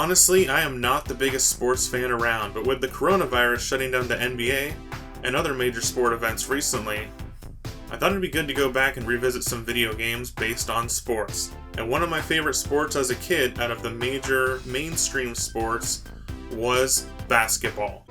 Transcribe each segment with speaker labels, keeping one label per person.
Speaker 1: Honestly, I am not the biggest sports fan around, but with the coronavirus shutting down the NBA and other major sport events recently, I thought it'd be good to go back and revisit some video games based on sports. And one of my favorite sports as a kid out of the major mainstream sports was basketball.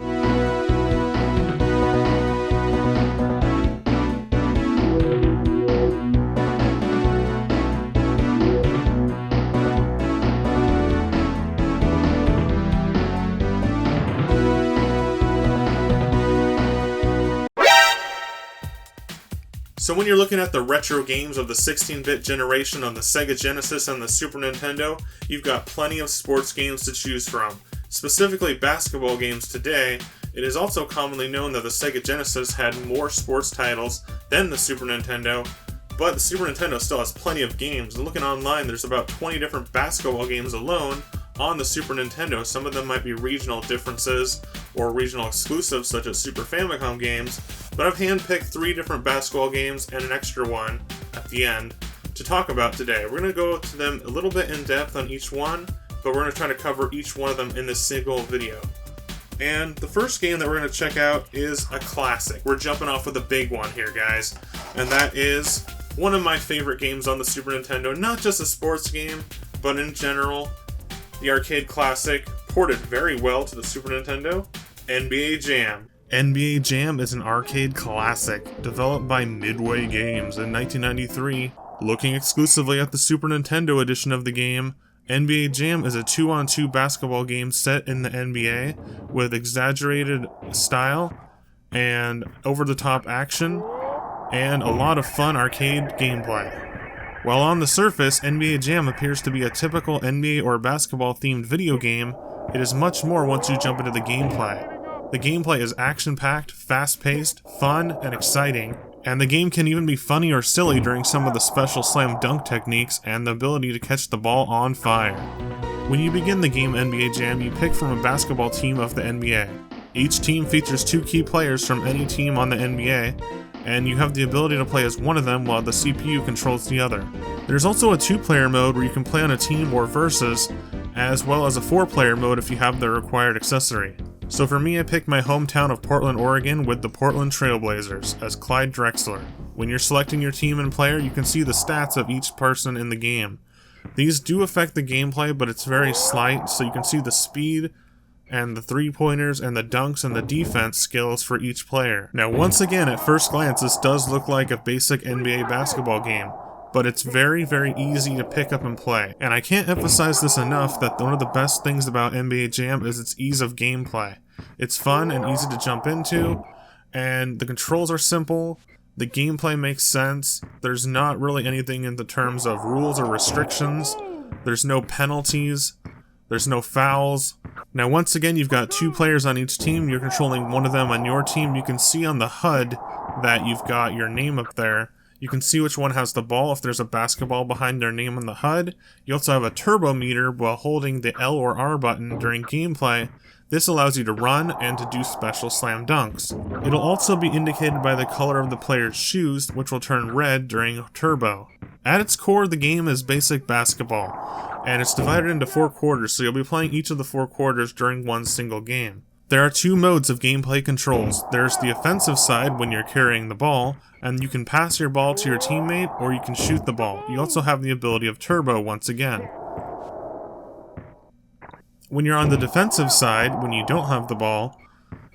Speaker 1: So when you're looking at the retro games of the 16-bit generation on the Sega Genesis and the Super Nintendo, you've got plenty of sports games to choose from. Specifically basketball games today, it is also commonly known that the Sega Genesis had more sports titles than the Super Nintendo, but the Super Nintendo still has plenty of games. And looking online, there's about 20 different basketball games alone on the Super Nintendo. Some of them might be regional differences or regional exclusives such as Super Famicom games, but I've handpicked 3 different basketball games and an extra one at the end to talk about today. We're going to go to them a little bit in depth on each one, but we're going to try to cover each one of them in this single video. And the first game that we're going to check out is a classic. We're jumping off with a big one here, guys, and that is one of my favorite games on the Super Nintendo. Not just a sports game, but in general, the arcade classic, ported very well to the Super Nintendo, NBA Jam. NBA Jam is an arcade classic developed by Midway Games in 1993. Looking exclusively at the Super Nintendo edition of the game, NBA Jam is a 2-on-2 basketball game set in the NBA with exaggerated style and over-the-top action and a lot of fun arcade gameplay. While on the surface, NBA Jam appears to be a typical NBA or basketball-themed video game, it is much more once you jump into the gameplay. The gameplay is action-packed, fast-paced, fun, and exciting, and the game can even be funny or silly during some of the special slam dunk techniques and the ability to catch the ball on fire. When you begin the game NBA Jam, you pick from a basketball team of the NBA. Each team features 2 key players from any team on the NBA, and you have the ability to play as one of them while the CPU controls the other. There's also a 2-player mode where you can play on a team or versus, as well as a 4-player mode if you have the required accessory. So for me, I picked my hometown of Portland, Oregon with the Portland Trail Blazers as Clyde Drexler. When you're selecting your team and player, you can see the stats of each person in the game. These do affect the gameplay, but it's very slight, so you can see the speed and the 3-pointers and the dunks and the defense skills for each player. Now once again, at first glance, this does look like a basic NBA basketball game, but it's very, very easy to pick up and play. And I can't emphasize this enough that one of the best things about NBA Jam is its ease of gameplay. It's fun and easy to jump into, and the controls are simple, the gameplay makes sense, there's not really anything in the terms of rules or restrictions, there's no penalties, there's no fouls. Now once again, you've got 2 players on each team, you're controlling one of them on your team. You can see on the HUD that you've got your name up there. You can see which one has the ball if there's a basketball behind their name on the HUD. You also have a turbo meter while holding the L or R button during gameplay. This allows you to run and to do special slam dunks. It'll also be indicated by the color of the player's shoes, which will turn red during turbo. At its core, the game is basic basketball, and it's divided into 4 quarters, so you'll be playing each of the 4 quarters during one single game. There are 2 modes of gameplay controls. There's the offensive side when you're carrying the ball, and you can pass your ball to your teammate or you can shoot the ball. You also have the ability of turbo once again. When you're on the defensive side, when you don't have the ball,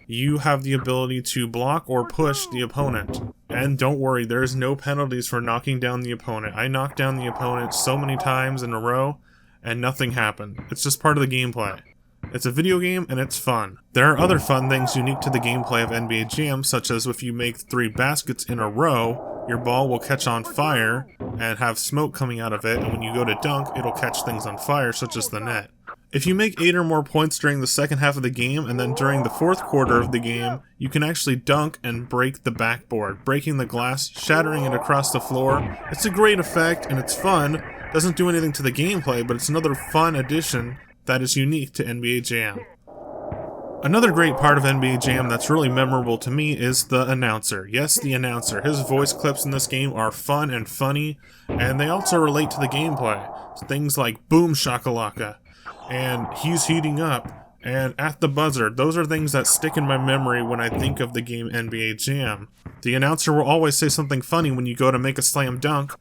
Speaker 1: you have the ability to block or push the opponent. And don't worry, there's no penalties for knocking down the opponent. I knocked down the opponent so many times in a row, and nothing happened. It's just part of the gameplay. It's a video game, and it's fun. There are other fun things unique to the gameplay of NBA Jam, such as if you make 3 baskets in a row, your ball will catch on fire and have smoke coming out of it, and when you go to dunk, it'll catch things on fire, such as the net. If you make 8 or more points during the second half of the game, and then during the 4th quarter of the game, you can actually dunk and break the backboard, breaking the glass, shattering it across the floor. It's a great effect, and it's fun. Doesn't do anything to the gameplay, but it's another fun addition that is unique to NBA Jam. Another great part of NBA Jam that's really memorable to me is the announcer. Yes, the announcer. His voice clips in this game are fun and funny, and they also relate to the gameplay. Things like Boom Shakalaka. and he's heating up, and at the buzzer. Those are things that stick in my memory when I think of the game NBA Jam. The announcer will always say something funny when you go to make a slam dunk,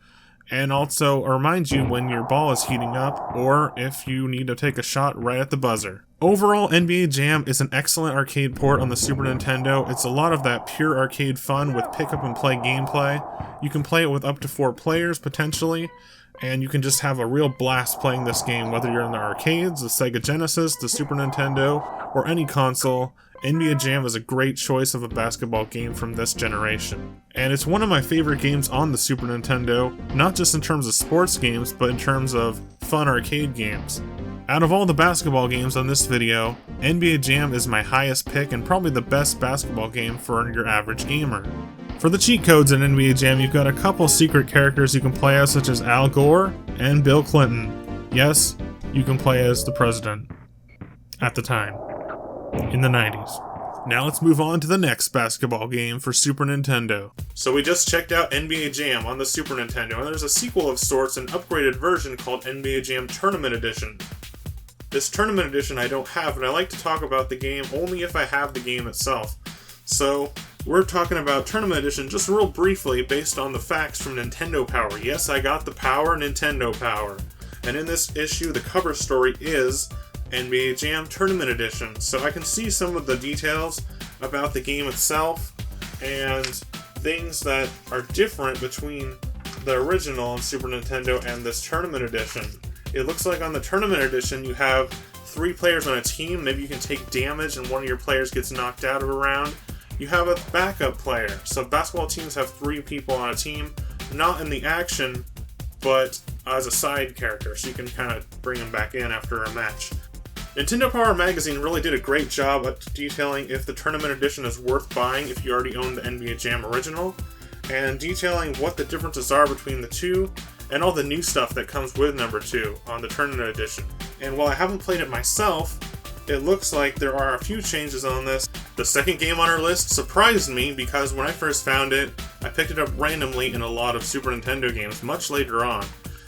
Speaker 1: and also remind you when your ball is heating up, or if you need to take a shot right at the buzzer. Overall, NBA Jam is an excellent arcade port on the Super Nintendo. It's a lot of that pure arcade fun with pick up and play gameplay. You can play it with up to 4 players, potentially, and you can just have a real blast playing this game, whether you're in the arcades, the Sega Genesis, the Super Nintendo, or any console. NBA Jam is a great choice of a basketball game from this generation. And it's one of my favorite games on the Super Nintendo, not just in terms of sports games, but in terms of fun arcade games. Out of all the basketball games on this video, NBA Jam is my highest pick and probably the best basketball game for your average gamer. For the cheat codes in NBA Jam, you've got a couple secret characters you can play as, such as Al Gore and Bill Clinton. Yes, you can play as the president. At the time. In the 90s. Now let's move on to the next basketball game for Super Nintendo. So we just checked out NBA Jam on the Super Nintendo, and there's a sequel of sorts, an upgraded version called NBA Jam Tournament Edition. This Tournament Edition I don't have, and I like to talk about the game only if I have the game itself. So we're talking about Tournament Edition just real briefly based on the facts from Nintendo Power. Yes, I got the Power, Nintendo Power. And in this issue, the cover story is NBA Jam Tournament Edition. So I can see some of the details about the game itself and things that are different between the original on Super Nintendo and this Tournament Edition. It looks like on the Tournament Edition you have 3 players on a team. Maybe you can take damage and one of your players gets knocked out of a round. You have a backup player. So basketball teams have 3 people on a team, not in the action, but as a side character, so you can kind of bring them back in after a match. Nintendo Power Magazine really did a great job at detailing if the Tournament Edition is worth buying if you already own the NBA Jam original, and detailing what the differences are between the two, and all the new stuff that comes with number 2 on the Tournament Edition. And while I haven't played it myself, it looks like there are a few changes on this. The second game on our list surprised me because when I first found it, I picked it up randomly in a lot of Super Nintendo games much later on.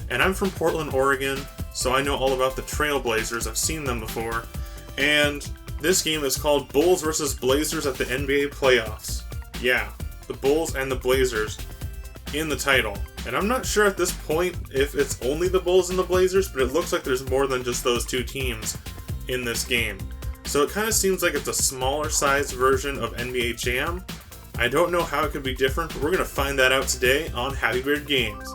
Speaker 1: And I'm from Portland, Oregon, so I know all about the Trailblazers. I've seen them before. And this game is called Bulls vs. Blazers at the NBA Playoffs. Yeah, the Bulls and the Blazers in the title. And I'm not sure at this point if it's only the Bulls and the Blazers, but it looks like there's more than just those 2 teams in this game. So it kind of seems like it's a smaller sized version of NBA Jam. I don't know how it could be different, but we're going to find that out today on Happy Beard Games.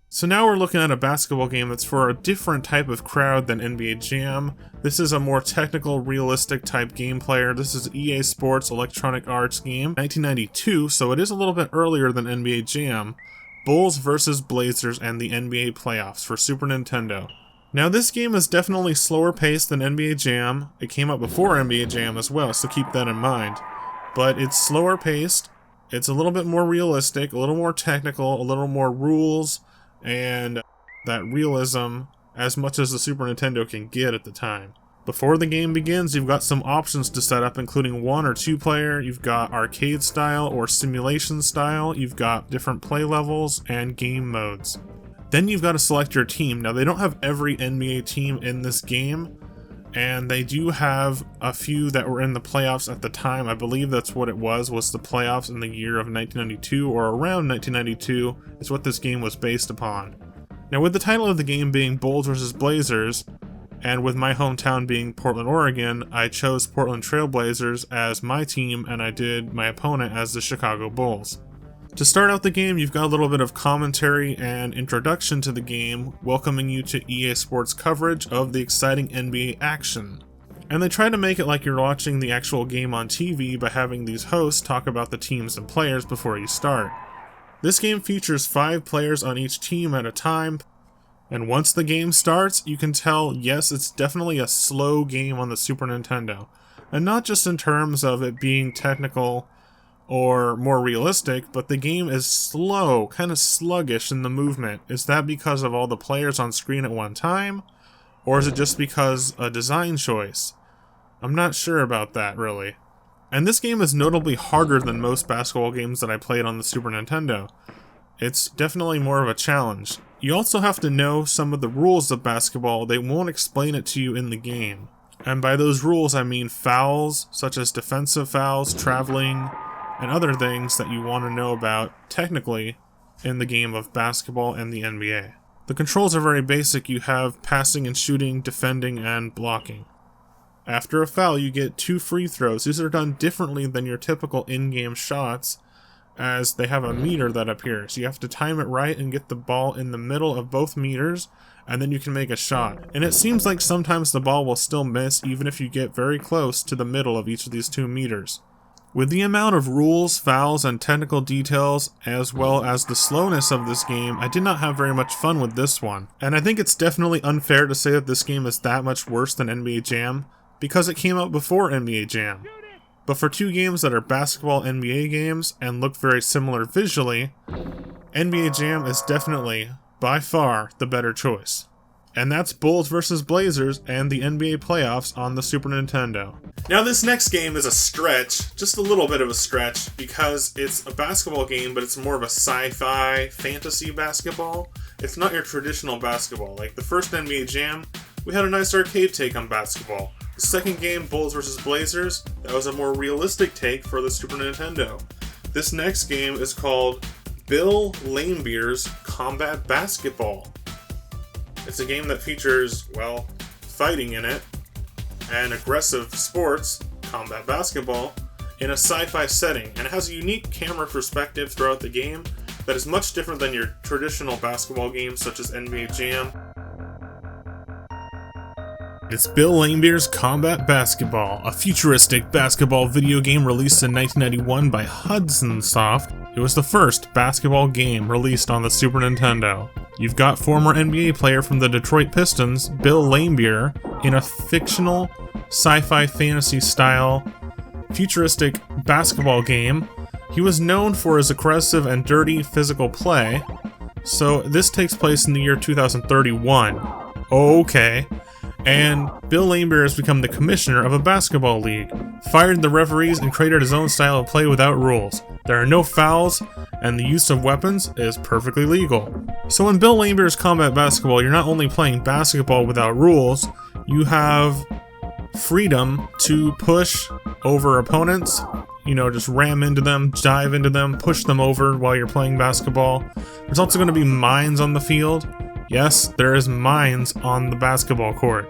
Speaker 1: So now we're looking at a basketball game that's for a different type of crowd than NBA Jam. This is a more technical, realistic type game player. This is EA Sports Electronic Arts game, 1992, so it is a little bit earlier than NBA Jam. Bulls vs. Blazers and the NBA Playoffs for Super Nintendo. Now this game is definitely slower paced than NBA Jam. It came out before NBA Jam as well, so keep that in mind. But it's slower paced, it's a little bit more realistic, a little more technical, a little more rules, and that realism as much as the Super Nintendo can get at the time. Before the game begins, you've got some options to set up, including 1 or 2 player, you've got arcade style or simulation style, you've got different play levels and game modes. Then you've got to select your team. Now they don't have every NBA team in this game, and they do have a few that were in the playoffs at the time. I believe that's what it was the playoffs in the year of 1992, or around 1992 is what this game was based upon. Now with the title of the game being Bulls vs. Blazers, and with my hometown being Portland, Oregon, I chose Portland Trailblazers as my team, and I did my opponent as the Chicago Bulls. To start out the game, you've got a little bit of commentary and introduction to the game, welcoming you to EA Sports coverage of the exciting NBA action. And they try to make it like you're watching the actual game on TV by having these hosts talk about the teams and players before you start. This game features 5 players on each team at a time, and once the game starts, you can tell, yes, it's definitely a slow game on the Super Nintendo. And not just in terms of it being technical or more realistic, but the game is slow, kind of sluggish in the movement. Is that because of all the players on screen at one time? Or is it just because a design choice? I'm not sure about that, really. And this game is notably harder than most basketball games that I played on the Super Nintendo. It's definitely more of a challenge. You also have to know some of the rules of basketball. They won't explain it to you in the game. And by those rules, I mean fouls, such as defensive fouls, traveling, and other things that you want to know about technically in the game of basketball and the NBA. The controls are very basic. You have passing and shooting, defending, and blocking. After a foul, you get 2 free throws. These are done differently than your typical in-game shots, as they have a meter that appears. You have to time it right and get the ball in the middle of both meters, and then you can make a shot. And it seems like sometimes the ball will still miss even if you get very close to the middle of each of these 2 meters. With the amount of rules, fouls, and technical details, as well as the slowness of this game, I did not have very much fun with this one. And I think it's definitely unfair to say that this game is that much worse than NBA Jam, because it came out before NBA Jam. But for 2 games that are basketball NBA games and look very similar visually, NBA Jam is definitely, by far, the better choice. And that's Bulls vs. Blazers and the NBA playoffs on the Super Nintendo. Now this next game is a stretch, just a little bit of a stretch, because it's a basketball game, but it's more of a sci-fi fantasy basketball. It's not your traditional basketball. Like the first NBA Jam, we had a nice arcade take on basketball. The second game, Bulls vs. Blazers, that was a more realistic take for the Super Nintendo. This next game is called Bill Laimbeer's Combat Basketball. It's a game that features, well, fighting in it, and aggressive sports, combat basketball, in a sci-fi setting, and it has a unique camera perspective throughout the game that is much different than your traditional basketball games such as NBA Jam. It's Bill Laimbeer's Combat Basketball, a futuristic basketball video game released in 1991 by Hudson Soft. It was the first basketball game released on the Super Nintendo. You've got former NBA player from the Detroit Pistons, Bill Laimbeer, in a fictional, sci-fi fantasy style, futuristic basketball game. He was known for his aggressive and dirty physical play, so this takes place in the year 2031. Okay. And Bill Laimbeer has become the commissioner of a basketball league, fired the referees, and created his own style of play without rules. There are no fouls, and the use of weapons is perfectly legal. So in Bill Laimbeer's Combat Basketball, you're not only playing basketball without rules, you have freedom to push over opponents, just ram into them, dive into them, push them over while you're playing basketball. There's also going to be mines on the field. Yes, there is mines on the basketball court.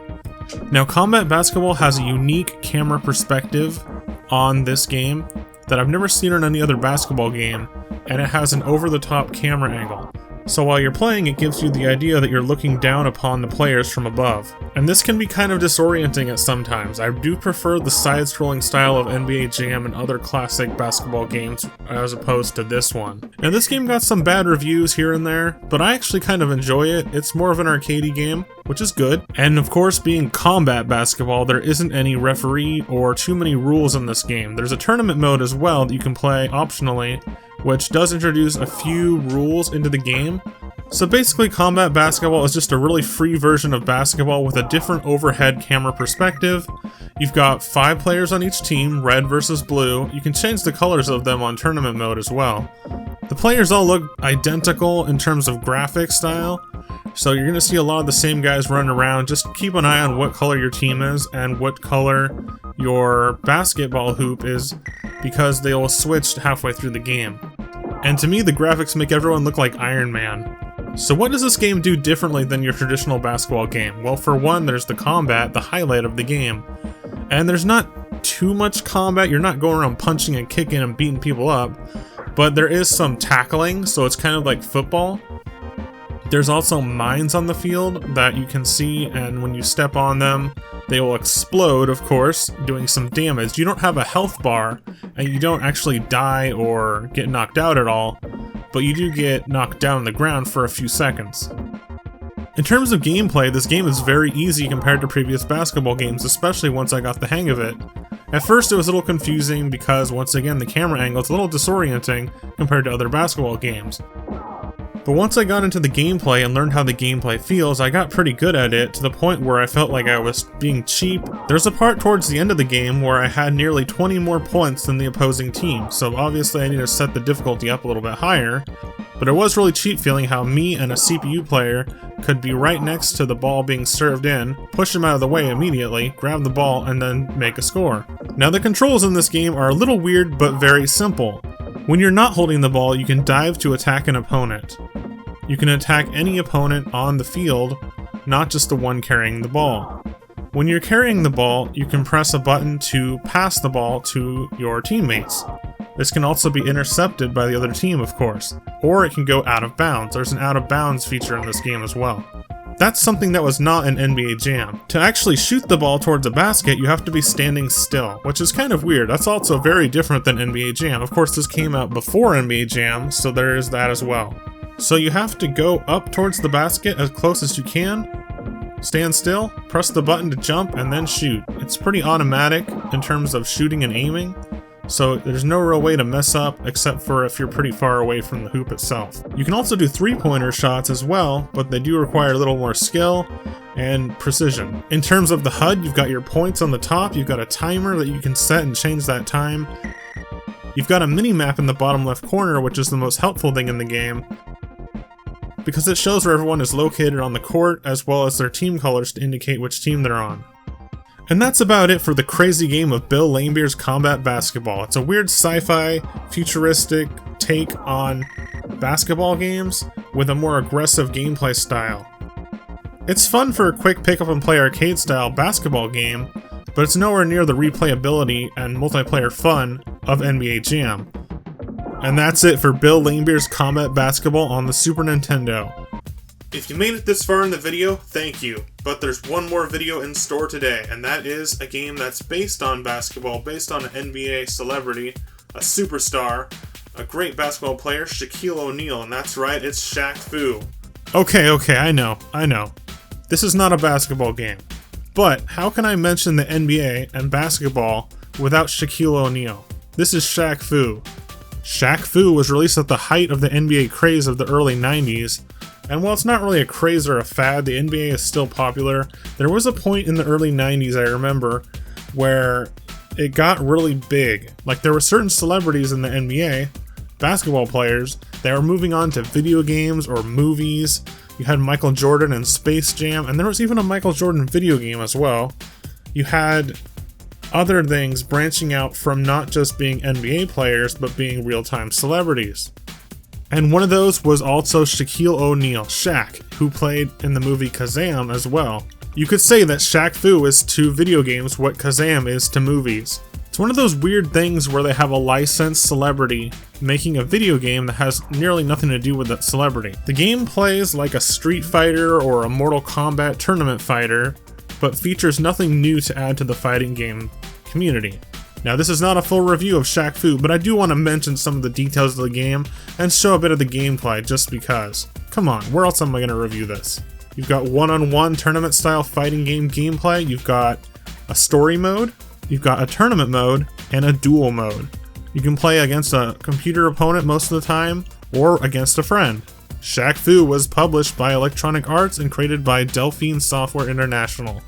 Speaker 1: Now, Combat Basketball has a unique camera perspective on this game that I've never seen in any other basketball game, and it has an over-the-top camera angle. So while you're playing, it gives you the idea that you're looking down upon the players from above. And this can be kind of disorienting at some times. I do prefer the side-scrolling style of NBA Jam and other classic basketball games as opposed to this one. Now this game got some bad reviews here and there, but I actually kind of enjoy it. It's more of an arcadey game, which is good. And of course, being combat basketball, there isn't any referee or too many rules in this game. There's a tournament mode as well that you can play optionally, which does introduce a few rules into the game. So basically, Combat Basketball is just a really free version of basketball with a different overhead camera perspective. You've got 5 players on each team, red versus blue. You can change the colors of them on tournament mode as well. The players all look identical in terms of graphic style, so you're going to see a lot of the same guys running around. Just keep an eye on what color your team is and what color your basketball hoop is, because they will switch halfway through the game. And to me, the graphics make everyone look like Iron Man. So what does this game do differently than your traditional basketball game? Well, for one, there's the combat, the highlight of the game. And there's not too much combat. You're not going around punching and kicking and beating people up. But there is some tackling, so it's kind of like football. There's also mines on the field that you can see, and when you step on them, they will explode, of course, doing some damage. You don't have a health bar, and you don't actually die or get knocked out at all, but you do get knocked down on the ground for a few seconds. In terms of gameplay, this game is very easy compared to previous basketball games, especially once I got the hang of it. At first it was a little confusing because, once again, the camera angle is a little disorienting compared to other basketball games. But once I got into the gameplay and learned how the gameplay feels, I got pretty good at it to the point where I felt like I was being cheap. There's a part towards the end of the game where I had nearly 20 more points than the opposing team, so obviously I need to set the difficulty up a little bit higher. But it was really cheap feeling how me and a CPU player could be right next to the ball being served in, push him out of the way immediately, grab the ball, and then make a score. Now the controls in this game are a little weird but very simple. When you're not holding the ball, you can dive to attack an opponent. You can attack any opponent on the field, not just the one carrying the ball. When you're carrying the ball, you can press a button to pass the ball to your teammates. This can also be intercepted by the other team, of course, or it can go out of bounds. There's an out of bounds feature in this game as well. That's something that was not in NBA Jam. To actually shoot the ball towards a basket, you have to be standing still, which is kind of weird. That's also very different than NBA Jam. Of course, this came out before NBA Jam, so there is that as well. So you have to go up towards the basket as close as you can, stand still, press the button to jump, and then shoot. It's pretty automatic in terms of shooting and aiming, so there's no real way to mess up except for if you're pretty far away from the hoop itself. You can also do three-pointer shots as well, but they do require a little more skill and precision. In terms of the HUD, you've got your points on the top, you've got a timer that you can set and change that time. You've got a mini-map in the bottom left corner, which is the most helpful thing in the game, because it shows where everyone is located on the court, as well as their team colors to indicate which team they're on. And that's about it for the crazy game of Bill Laimbeer's Combat Basketball. It's a weird sci-fi, futuristic take on basketball games with a more aggressive gameplay style. It's fun for a quick pick-up-and-play arcade-style basketball game, but it's nowhere near the replayability and multiplayer fun of NBA Jam. And that's it for Bill Laimbeer's Combat Basketball on the Super Nintendo. If you made it this far in the video, thank you. But there's one more video in store today, and that is a game that's based on basketball, based on an NBA celebrity, a superstar, a great basketball player, Shaquille O'Neal, and that's right, it's Shaq Fu. Okay, I know. This is not a basketball game. But how can I mention the NBA and basketball without Shaquille O'Neal? This is Shaq Fu. Shaq Fu was released at the height of the NBA craze of the early 90s, and while it's not really a craze or a fad, the NBA is still popular. There was a point in the early 90s, I remember, where it got really big. Like, there were certain celebrities in the NBA, basketball players, that were moving on to video games or movies. You had Michael Jordan and Space Jam, and there was even a Michael Jordan video game as well. You had other things branching out from not just being NBA players, but being real-time celebrities. And one of those was also Shaquille O'Neal, Shaq, who played in the movie Kazam as well. You could say that Shaq Fu is to video games what Kazam is to movies. It's one of those weird things where they have a licensed celebrity making a video game that has nearly nothing to do with that celebrity. The game plays like a Street Fighter or a Mortal Kombat tournament fighter, but features nothing new to add to the fighting game community. Now, this is not a full review of Shaq Fu, but I do want to mention some of the details of the game and show a bit of the gameplay just because. Come on, where else am I going to review this? You've got one-on-one tournament-style fighting game gameplay, you've got a story mode, you've got a tournament mode, and a duel mode. You can play against a computer opponent most of the time, or against a friend. Shaq Fu was published by Electronic Arts and created by Delphine Software International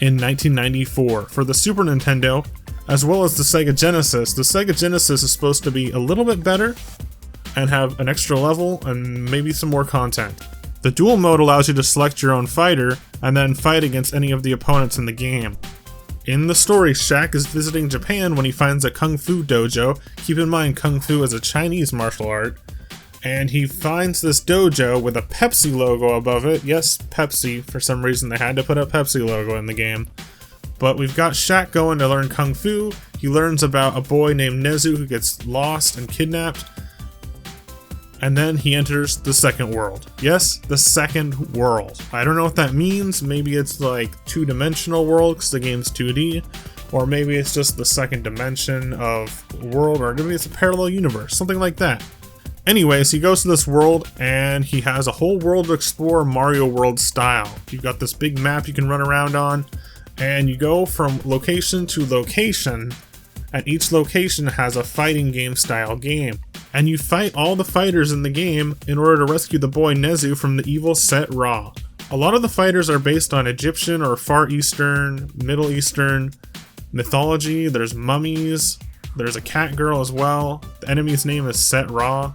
Speaker 1: in 1994 for the Super Nintendo, as well as the Sega Genesis. The Sega Genesis is supposed to be a little bit better and have an extra level and maybe some more content. The duel mode allows you to select your own fighter and then fight against any of the opponents in the game. In the story, Shaq is visiting Japan when he finds a Kung Fu dojo. Keep in mind, Kung Fu is a Chinese martial art. And he finds this dojo with a Pepsi logo above it. Yes, Pepsi. For some reason, they had to put a Pepsi logo in the game. But we've got Shaq going to learn Kung Fu. He learns about a boy named Nezu who gets lost and kidnapped. And then he enters the second world. Yes, the second world. I don't know what that means. Maybe it's like two-dimensional world because the game's 2D. Or maybe it's just the second dimension of the world. Or maybe it's a parallel universe. Something like that. Anyways, he goes to this world and he has a whole world to explore Mario World style. You've got this big map you can run around on. and you go from location to location, and each location has a fighting game style game. And you fight all the fighters in the game in order to rescue the boy Nezu from the evil Set Ra. A lot of the fighters are based on Egyptian or Far Eastern, Middle Eastern mythology. There's mummies, there's a cat girl as well. The enemy's name is Set Ra.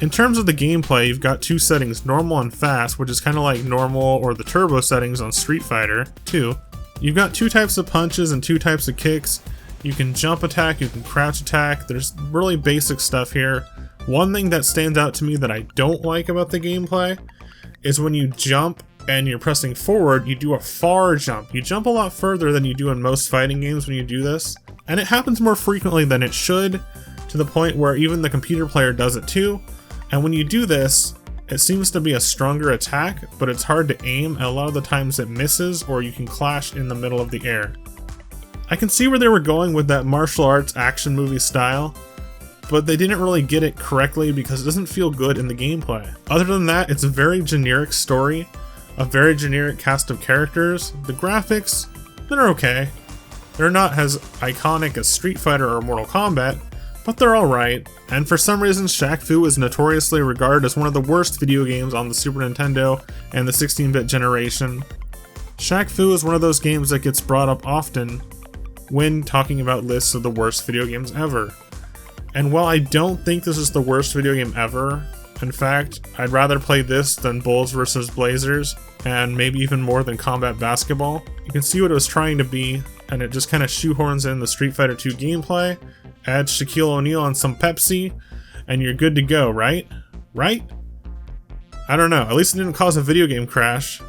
Speaker 1: In terms of the gameplay, you've got two settings, normal and fast, which is kind of like normal or the turbo settings on Street Fighter 2. You've got two types of punches and two types of kicks. You can jump attack, you can crouch attack. There's really basic stuff here. One thing that stands out to me that I don't like about the gameplay is when you jump and you're pressing forward, you do a far jump. You jump a lot further than you do in most fighting games when you do this. And it happens more frequently than it should, to the point where even the computer player does it too. And when you do this, it seems to be a stronger attack, but it's hard to aim, and a lot of the times it misses, or you can clash in the middle of the air. I can see where they were going with that martial arts action movie style, but they didn't really get it correctly because it doesn't feel good in the gameplay. Other than that, it's a very generic story, a very generic cast of characters. The graphics, they're okay. They're not as iconic as Street Fighter or Mortal Kombat, but they're alright. And for some reason, Shaq Fu is notoriously regarded as one of the worst video games on the Super Nintendo and the 16-bit generation. Shaq Fu is one of those games that gets brought up often when talking about lists of the worst video games ever. And while I don't think this is the worst video game ever, in fact, I'd rather play this than Bulls vs. Blazers, and maybe even more than Combat Basketball. You can see what it was trying to be, and it just kind of shoehorns in the Street Fighter 2 gameplay, adds Shaquille O'Neal and some Pepsi, and you're good to go, right? Right? I don't know, at least it didn't cause a video game crash.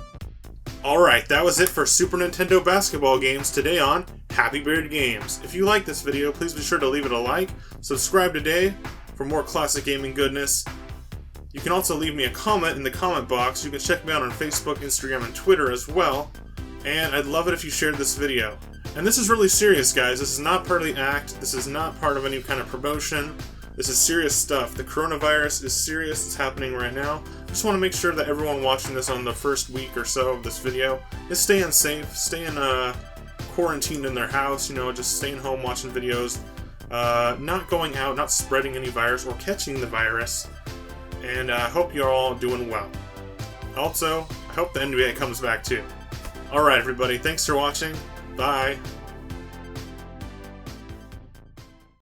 Speaker 1: Alright, that was it for Super Nintendo basketball games today on Happy Beard Games. If you like this video, please be sure to leave it a like, subscribe today for more classic gaming goodness. You can also leave me a comment in the comment box. You can check me out on Facebook, Instagram, and Twitter as well. And I'd love it if you shared this video. And this is really serious, guys. This is not part of the act. This is not part of any kind of promotion. This is serious stuff. The coronavirus is serious. It's happening right now. I just want to make sure that everyone watching this on the first week or so of this video is staying safe, staying quarantined in their house, just staying home watching videos, not going out, not spreading any virus or catching the virus. And I hope you're all doing well. Also, I hope the NBA comes back too. Alright everybody, thanks for watching. Bye.